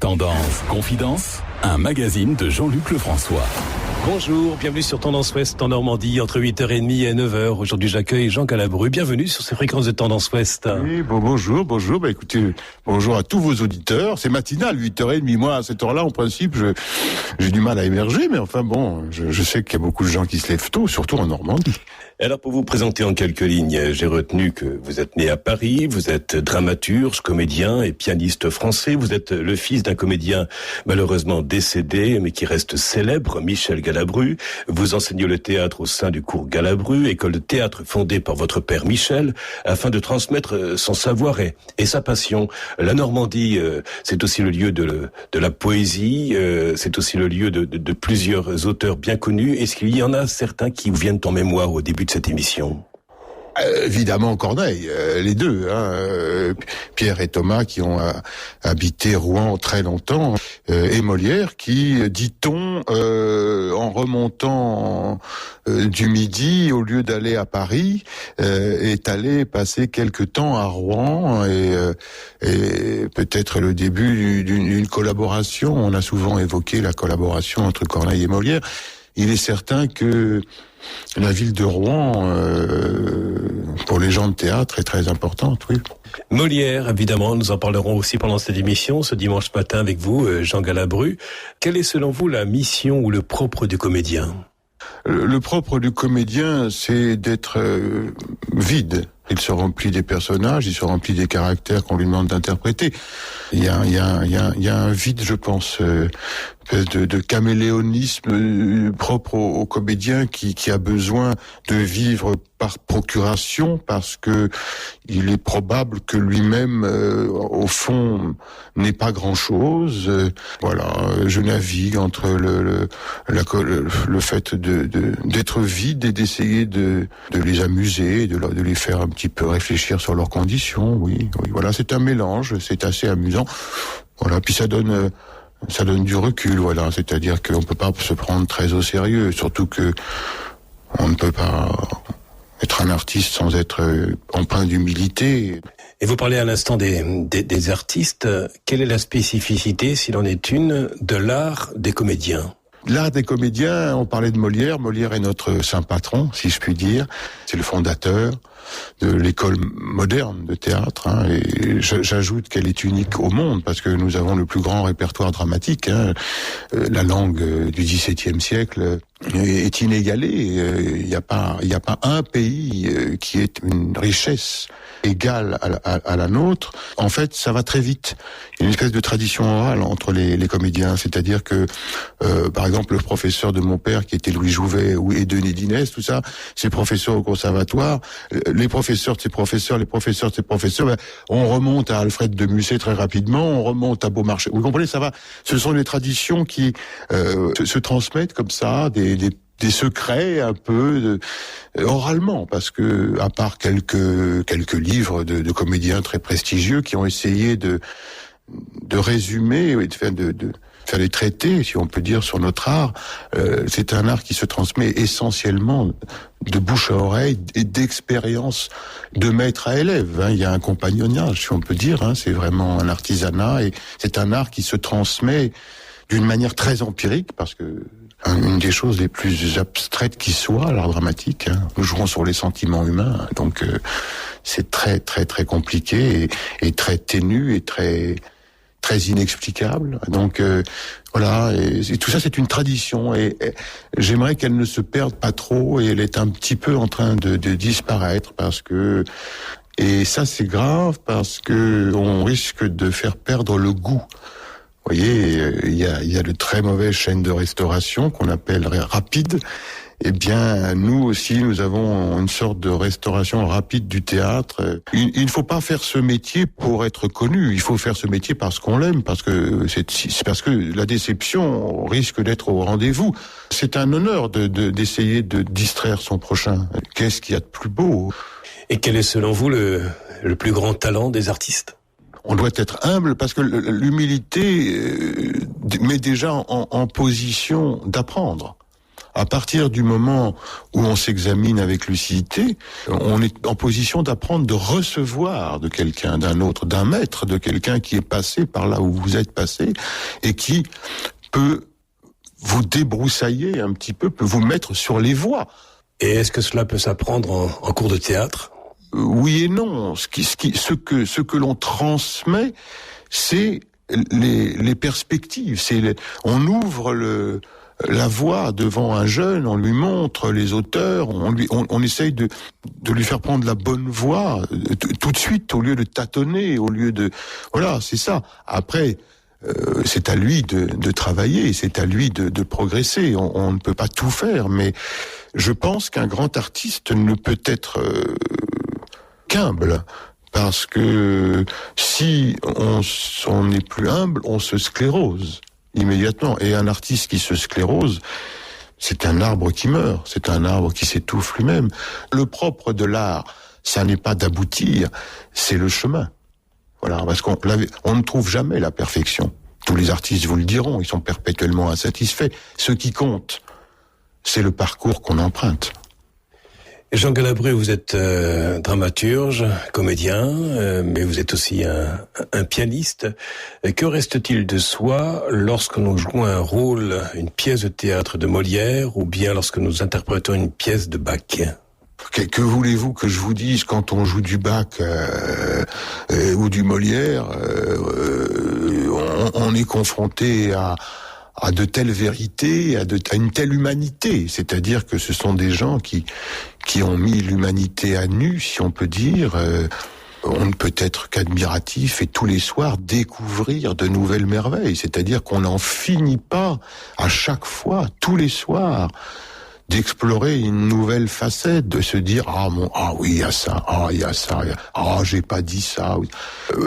Tendance Confidence, un magazine de Jean-Luc Lefrançois. Bonjour, bienvenue sur Tendance Ouest en Normandie, entre 8h30 et 9h. Aujourd'hui, j'accueille Jean Galabru. Bienvenue sur ces fréquences de Tendance Ouest. Oui, bonjour. Écoutez, bonjour à tous vos auditeurs. C'est matinal, 8h30. Moi, à cette heure-là, en principe, j'ai du mal à émerger, mais enfin bon, je sais qu'il y a beaucoup de gens qui se lèvent tôt, surtout en Normandie. Alors, pour vous présenter en quelques lignes, j'ai retenu que vous êtes né à Paris, vous êtes dramaturge, comédien et pianiste français. Vous êtes le fils d'un comédien malheureusement décédé, mais qui reste célèbre, Michel Galabru. Vous enseignez le théâtre au sein du cours Galabru, école de théâtre fondée par votre père Michel, afin de transmettre son savoir et sa passion. La Normandie, c'est aussi le lieu de la poésie, c'est aussi le lieu de plusieurs auteurs bien connus. Est-ce qu'il y en a certains qui vous viennent en mémoire au début de cette émission? Évidemment Corneille, les deux, Pierre et Thomas qui ont habité Rouen très longtemps, et Molière qui, dit-on, en remontant du Midi, au lieu d'aller à Paris, est allé passer quelque temps à Rouen et peut-être le début d'une collaboration. On a souvent évoqué la collaboration entre Corneille et Molière. Il est certain que la ville de Rouen, pour les gens de théâtre, est très importante, oui. Molière, évidemment, nous en parlerons aussi pendant cette émission, ce dimanche matin avec vous, Jean Galabru. Quelle est selon vous la mission ou le propre du comédien ? Le propre du comédien, c'est d'être vide. Il se remplit des personnages, il se remplit des caractères qu'on lui demande d'interpréter. Il y a un vide, je pense, de caméléonisme propre au comédien qui a besoin de vivre par procuration, parce que il est probable que lui-même, au fond, n'est pas grand-chose. Voilà, je navigue entre le fait d'être vide et d'essayer de les amuser, de les faire un petit peu réfléchir sur leurs conditions. Oui, voilà, c'est un mélange, c'est assez amusant. Voilà, puis ça donne du recul, voilà, c'est-à-dire qu'on peut pas se prendre très au sérieux, surtout que on ne peut pas être un artiste sans être empreint d'humilité. Et vous parlez à l'instant des artistes. Quelle est la spécificité, s'il en est une, de l'art des comédiens ? L'art des comédiens, on parlait de Molière. Molière est notre saint patron, si je puis dire. C'est le fondateur de l'école moderne de théâtre. Et j'ajoute qu'elle est unique au monde, parce que nous avons le plus grand répertoire dramatique. La langue du XVIIe siècle est inégalée. Il n'y a pas un pays qui ait une richesse égale à la nôtre. En fait, ça va très vite. Il y a une espèce de tradition orale entre les comédiens, c'est-à-dire que, par exemple, le professeur de mon père, qui était Louis Jouvet et Denis Dinès, tout ça, ses professeurs au conservatoire, les professeurs de ses professeurs, on remonte à Alfred de Musset très rapidement, on remonte à Beaumarchais. Vous comprenez, ça va. Ce sont des traditions qui se transmettent comme ça, des secrets un peu oralement, parce que à part quelques livres de comédiens très prestigieux qui ont essayé de résumer et de faire des traités, si on peut dire, sur notre art, c'est un art qui se transmet essentiellement de bouche à oreille et d'expérience de maître à élève. Il y a un compagnonnage, si on peut dire. C'est vraiment un artisanat et c'est un art qui se transmet d'une manière très empirique, parce que une des choses les plus abstraites qui soit, l'art dramatique. Nous jouons sur les sentiments humains, donc c'est très très très compliqué et très ténu et très très inexplicable. Donc voilà, et tout ça c'est une tradition et j'aimerais qu'elle ne se perde pas trop, et elle est un petit peu en train de disparaître, et ça c'est grave, parce que on risque de faire perdre le goût. Vous voyez, il y a de très mauvaises chaînes de restauration qu'on appelle rapides. Eh bien, nous aussi, nous avons une sorte de restauration rapide du théâtre. Il ne faut pas faire ce métier pour être connu. Il faut faire ce métier parce qu'on l'aime, parce que c'est parce que la déception risque d'être au rendez-vous. C'est un honneur d'essayer de distraire son prochain. Qu'est-ce qu'il y a de plus beau ? Et quel est selon vous le plus grand talent des artistes ? On doit être humble, parce que l'humilité met déjà en position d'apprendre. À partir du moment où on s'examine avec lucidité, on est en position d'apprendre, de recevoir de quelqu'un, d'un autre, d'un maître, de quelqu'un qui est passé par là où vous êtes passé et qui peut vous débroussailler un petit peu, peut vous mettre sur les voies. Et est-ce que cela peut s'apprendre en cours de théâtre ? Oui et non. Ce que l'on transmet, c'est les perspectives. On ouvre la voie devant un jeune, on lui montre les auteurs, on essaye de lui faire prendre la bonne voie tout de suite, au lieu de tâtonner, au lieu de... Voilà, c'est ça. Après, c'est à lui de travailler, c'est à lui de progresser. On ne peut pas tout faire, mais je pense qu'un grand artiste ne peut être qu'humble. Parce que si on est plus humble, on se sclérose immédiatement. Et un artiste qui se sclérose, c'est un arbre qui meurt, c'est un arbre qui s'étouffe lui-même. Le propre de l'art, ça n'est pas d'aboutir, c'est le chemin. Voilà, parce qu'on ne trouve jamais la perfection. Tous les artistes vous le diront, ils sont perpétuellement insatisfaits. Ce qui compte, c'est le parcours qu'on emprunte. Jean Galabru, vous êtes dramaturge, comédien, mais vous êtes aussi un pianiste. Que reste-t-il de soi lorsque nous jouons un rôle, une pièce de théâtre de Molière, ou bien lorsque nous interprétons une pièce de Bach ? Que voulez-vous que je vous dise quand on joue du Bach ou du Molière on est confronté à de telles vérités, à une telle humanité. C'est-à-dire que ce sont des gens qui ont mis l'humanité à nu, si on peut dire. On ne peut être qu'admiratif et tous les soirs découvrir de nouvelles merveilles. C'est-à-dire qu'on n'en finit pas à chaque fois, tous les soirs, d'explorer une nouvelle facette, de se dire oui, il y a ça, j'ai pas dit ça.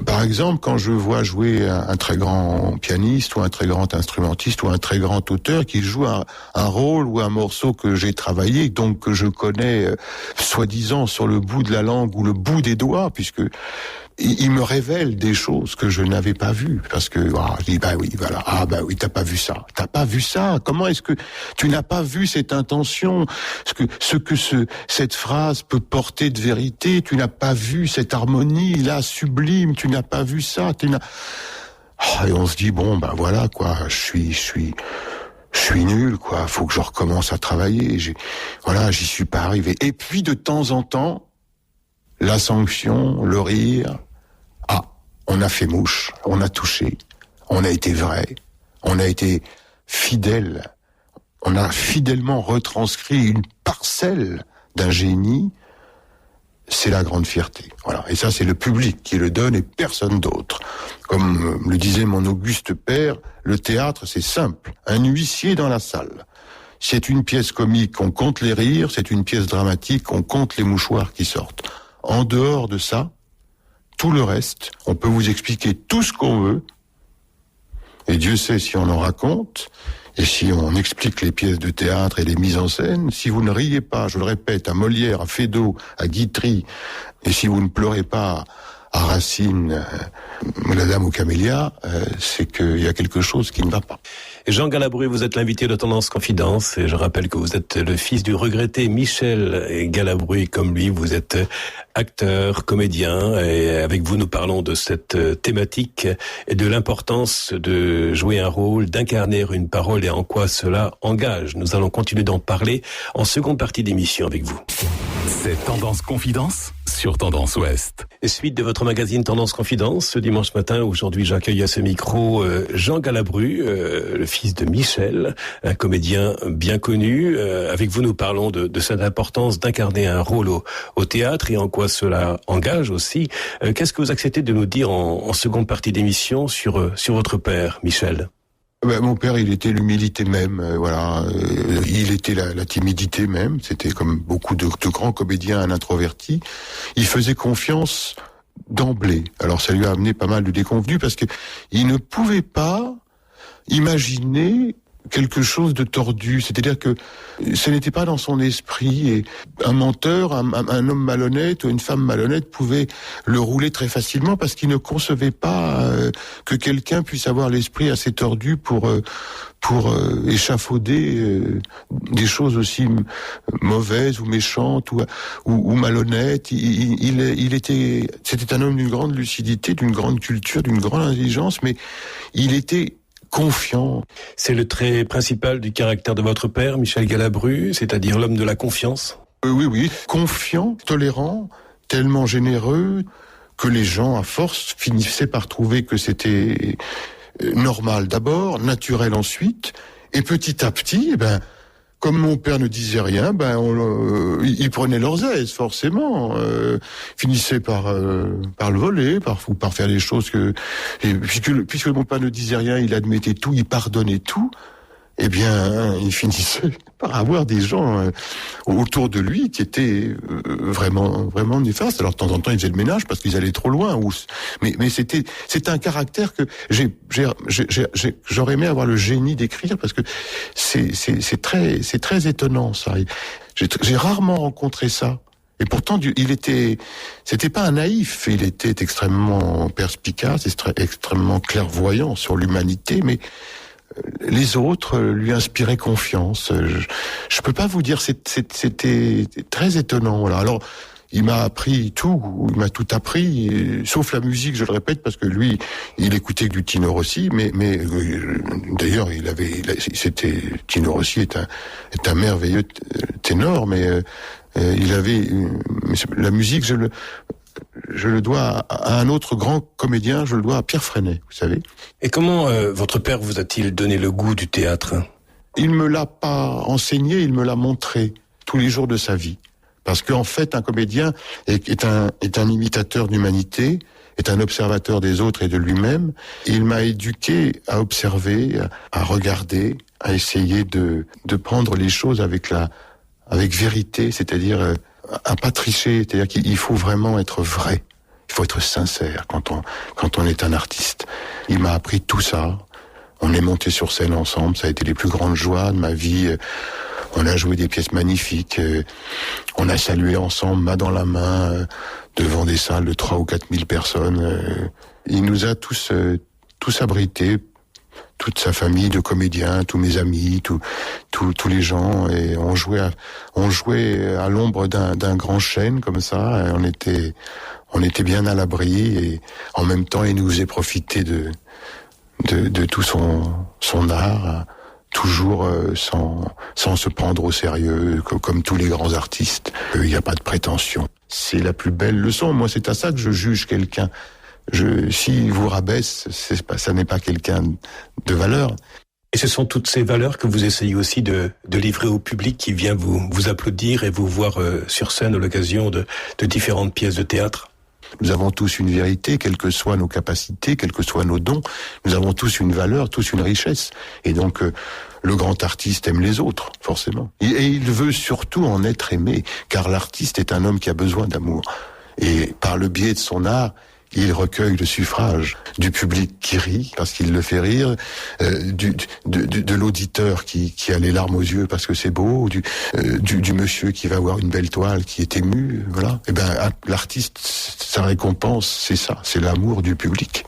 Par exemple, quand je vois jouer un très grand pianiste ou un très grand instrumentiste ou un très grand auteur qui joue un rôle ou un morceau que j'ai travaillé, donc que je connais soi-disant sur le bout de la langue ou le bout des doigts, puisque il me révèle des choses que je n'avais pas vues, parce que je dis t'as pas vu ça, comment est-ce que tu n'as pas vu cette intention, cette phrase peut porter de vérité, tu n'as pas vu cette harmonie là sublime, tu n'as pas vu ça, et on se dit je suis nul, faut que je recommence à travailler, j'y suis pas arrivé. Et puis de temps en temps, la sanction, le rire, on a fait mouche, on a touché, on a été vrai, on a été fidèle, on a fidèlement retranscrit une parcelle d'un génie, c'est la grande fierté. Voilà. Et ça, c'est le public qui le donne et personne d'autre. Comme le disait mon auguste père, le théâtre, c'est simple, un huissier dans la salle. C'est une pièce comique, on compte les rires, c'est une pièce dramatique, on compte les mouchoirs qui sortent. En dehors de ça, tout le reste, on peut vous expliquer tout ce qu'on veut, et Dieu sait si on en raconte, et si on explique les pièces de théâtre et les mises en scène. Si vous ne riez pas, je le répète, à Molière, à Feydeau, à Guitry, et si vous ne pleurez pas à Racine, la Dame aux Camélias, c'est qu'il y a quelque chose qui ne va pas. Jean Galabru, vous êtes l'invité de Tendance Confidence, et je rappelle que vous êtes le fils du regretté Michel Galabru. Comme lui, vous êtes acteur, comédien, et avec vous nous parlons de cette thématique et de l'importance de jouer un rôle, d'incarner une parole et en quoi cela engage. Nous allons continuer d'en parler en seconde partie d'émission avec vous. C'est Tendance Confidence sur Tendance Ouest. Et suite de votre magazine Tendance Confidence, ce dimanche matin, aujourd'hui j'accueille à ce micro Jean Galabru, le fils de Michel, un comédien bien connu. Avec vous nous parlons de cette importance d'incarner un rôle au théâtre et en quoi cela engage aussi. Qu'est-ce que vous acceptez de nous dire en seconde partie d'émission sur votre père, Michel ? Mon père, il était l'humilité même, il était la timidité même, c'était comme beaucoup de grands comédiens, un introverti. Il faisait confiance d'emblée. Alors ça lui a amené pas mal de déconvenues parce que il ne pouvait pas imaginer quelque chose de tordu. C'est-à-dire que ce n'était pas dans son esprit. Et un menteur, un homme malhonnête ou une femme malhonnête pouvait le rouler très facilement parce qu'il ne concevait pas que quelqu'un puisse avoir l'esprit assez tordu pour échafauder des choses aussi mauvaises ou méchantes ou malhonnêtes. C'était un homme d'une grande lucidité, d'une grande culture, d'une grande intelligence, mais il était confiant. C'est le trait principal du caractère de votre père, Michel Galabru, c'est-à-dire l'homme de la confiance. Oui, confiant, tolérant, tellement généreux que les gens, à force, finissaient par trouver que c'était normal d'abord, naturel ensuite, et petit à petit, comme mon père ne disait rien, ils prenaient leurs aises, forcément. Finissaient par le voler, par faire des choses puisque mon père ne disait rien, il admettait tout, il pardonnait tout. Il finissait par avoir des gens autour de lui qui étaient vraiment néfastes. Alors de temps en temps, ils faisaient le ménage parce qu'ils allaient trop loin. Mais c'était un caractère que j'aurais aimé avoir le génie d'écrire parce que c'est très étonnant ça. J'ai rarement rencontré ça. Et pourtant, c'était pas un naïf. Il était extrêmement perspicace, extrêmement clairvoyant sur l'humanité, mais les autres lui inspiraient confiance. Je peux pas vous dire, c'était très étonnant. Voilà. Alors, il m'a tout appris, sauf la musique, je le répète, parce que lui, il écoutait que du Tino Rossi, mais d'ailleurs, Tino Rossi est un merveilleux ténor, mais il avait la musique, je le dois à un autre grand comédien, je le dois à Pierre Freinet, vous savez. Et comment votre père vous a-t-il donné le goût du théâtre ? Il me l'a pas enseigné, il me l'a montré tous les jours de sa vie. Parce qu'en fait, un comédien est un imitateur d'humanité, est un observateur des autres et de lui-même. Il m'a éduqué à observer, à regarder, à essayer de prendre les choses avec vérité, c'est-à-dire à pas tricher, c'est-à-dire qu'il faut vraiment être vrai. Il faut être sincère quand on est un artiste. Il m'a appris tout ça. On est monté sur scène ensemble, ça a été les plus grandes joies de ma vie. On a joué des pièces magnifiques. On a salué ensemble, main dans la main, devant des salles de 3 ou 4 000 personnes. Il nous a tous abrités, toute sa famille de comédiens, tous mes amis, tous les gens, et on jouait à l'ombre d'un grand chêne comme ça. Et on était bien à l'abri, et en même temps, il nous faisait profiter de tout son art, toujours sans se prendre au sérieux, comme tous les grands artistes. Il n'y a pas de prétention. C'est la plus belle leçon. Moi, c'est à ça que je juge quelqu'un. S'il vous rabaisse, ça n'est pas quelqu'un de valeur. Et ce sont toutes ces valeurs que vous essayez aussi de livrer au public qui vient vous applaudir et vous voir sur scène à l'occasion de différentes pièces de théâtre. Nous avons tous une vérité, quelles que soient nos capacités, quels que soient nos dons. Nous avons tous une valeur, tous une richesse. Et donc, le grand artiste aime les autres, forcément. Et il veut surtout en être aimé, car l'artiste est un homme qui a besoin d'amour. Et par le biais de son art, il recueille le suffrage du public qui rit parce qu'il le fait rire, de l'auditeur qui a les larmes aux yeux parce que c'est beau, du monsieur qui va voir une belle toile qui est ému, voilà. Et l'artiste, sa récompense, c'est ça, c'est l'amour du public.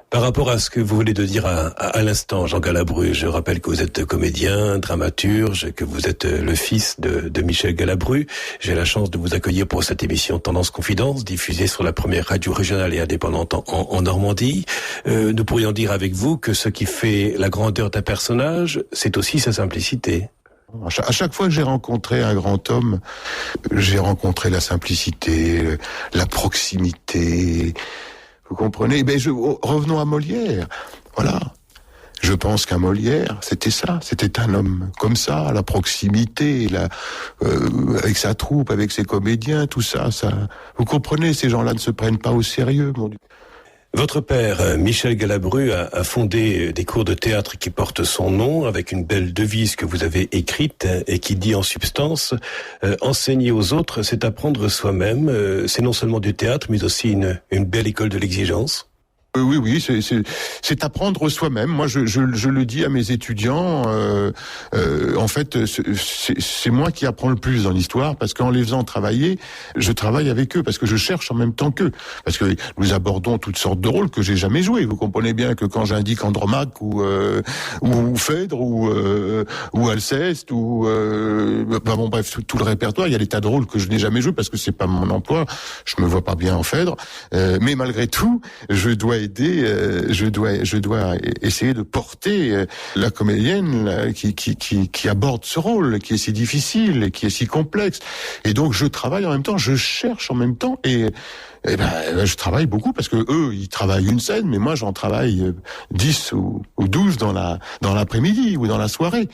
Par rapport à ce que vous venez de dire à l'instant, Jean Galabru, je rappelle que vous êtes comédien, dramaturge, que vous êtes le fils de Michel Galabru. J'ai la chance de vous accueillir pour cette émission Tendance Confidence, diffusée sur la première radio régionale et indépendante en Normandie. Nous pourrions dire avec vous que ce qui fait la grandeur d'un personnage, c'est aussi sa simplicité. À chaque fois que j'ai rencontré un grand homme, j'ai rencontré la simplicité, la proximité. Vous comprenez ? Revenons à Molière. Voilà. Je pense qu'un Molière, c'était ça. C'était un homme comme ça, la proximité, avec sa troupe, avec ses comédiens, tout ça. Vous comprenez ? Ces gens-là ne se prennent pas au sérieux, mon Dieu. Votre père, Michel Galabru, a fondé des cours de théâtre qui portent son nom, avec une belle devise que vous avez écrite et qui dit en substance « Enseigner aux autres, c'est apprendre soi-même ». C'est non seulement du théâtre, mais aussi une belle école de l'exigence. Oui, c'est apprendre soi-même. Moi, je le dis à mes étudiants. En fait, c'est moi qui apprends le plus dans l'histoire, parce qu'en les faisant travailler, je travaille avec eux, parce que je cherche en même temps qu'eux. Parce que nous abordons toutes sortes de rôles que j'ai jamais joués. Vous comprenez bien que quand j'indique Andromaque ou Phèdre ou Alceste bref, tout le répertoire, il y a des tas de rôles que je n'ai jamais joués parce que c'est pas mon emploi. Je me vois pas bien en Phèdre, mais malgré tout, je dois aider, je dois essayer de porter la comédienne qui aborde ce rôle, qui est si difficile et qui est si complexe. Et donc je travaille en même temps, je cherche en même temps et je travaille beaucoup parce que eux, ils travaillent une scène, mais moi j'en travaille 10 ou 12 dans l'après-midi ou dans la soirée.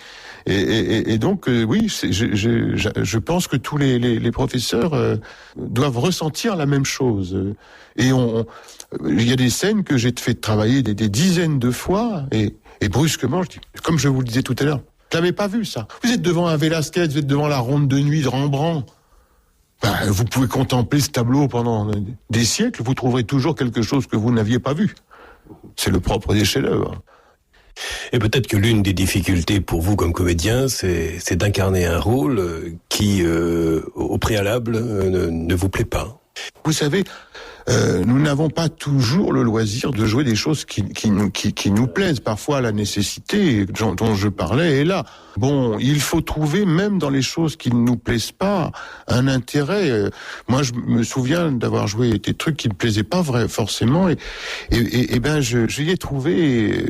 Et donc oui, je pense que tous les professeurs doivent ressentir la même chose. Et il y a des scènes que j'ai fait travailler des dizaines de fois et brusquement, je dis, comme je vous le disais tout à l'heure, je l'avais pas vu ça. Vous êtes devant un Velázquez, vous êtes devant la Ronde de nuit de Rembrandt. Vous pouvez contempler ce tableau pendant des siècles, vous trouverez toujours quelque chose que vous n'aviez pas vu. C'est le propre des chefs-d'œuvre. Et peut-être que l'une des difficultés pour vous comme comédien, c'est d'incarner un rôle qui, au préalable, ne vous plaît pas. Vous savez, nous n'avons pas toujours le loisir de jouer des choses qui nous plaisent. Parfois, la nécessité dont je parlais est là. Bon, il faut trouver, même dans les choses qui ne nous plaisent pas, un intérêt. Moi, je me souviens d'avoir joué des trucs qui ne me plaisaient pas forcément, et j'y ai trouvé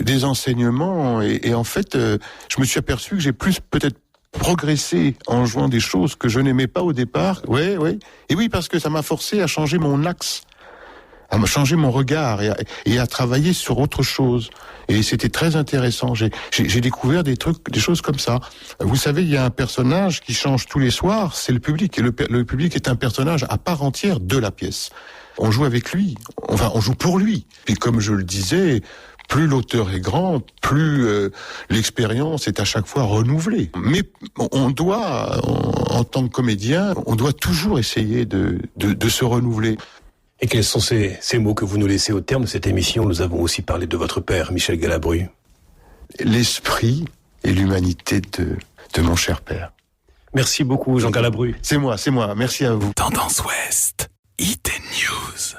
des enseignements, et en fait, je me suis aperçu que j'ai plus peut-être progresser en jouant des choses que je n'aimais pas au départ. Oui. Et oui, parce que ça m'a forcé à changer mon axe, à changer mon regard et à travailler sur autre chose. Et c'était très intéressant. J'ai découvert des choses comme ça. Vous savez, il y a un personnage qui change tous les soirs, c'est le public. Et le public est un personnage à part entière de la pièce. On joue avec lui. Enfin, on joue pour lui. Et comme je le disais, plus l'auteur est grand, plus l'expérience est à chaque fois renouvelée. Mais on doit, en tant que comédien, on doit toujours essayer de se renouveler. Et quels sont ces mots que vous nous laissez au terme de cette émission? Nous avons aussi parlé de votre père, Michel Galabru. L'esprit et l'humanité de mon cher père. Merci beaucoup, Jean Galabru. C'est moi. Merci à vous. Tendance Ouest, IT News.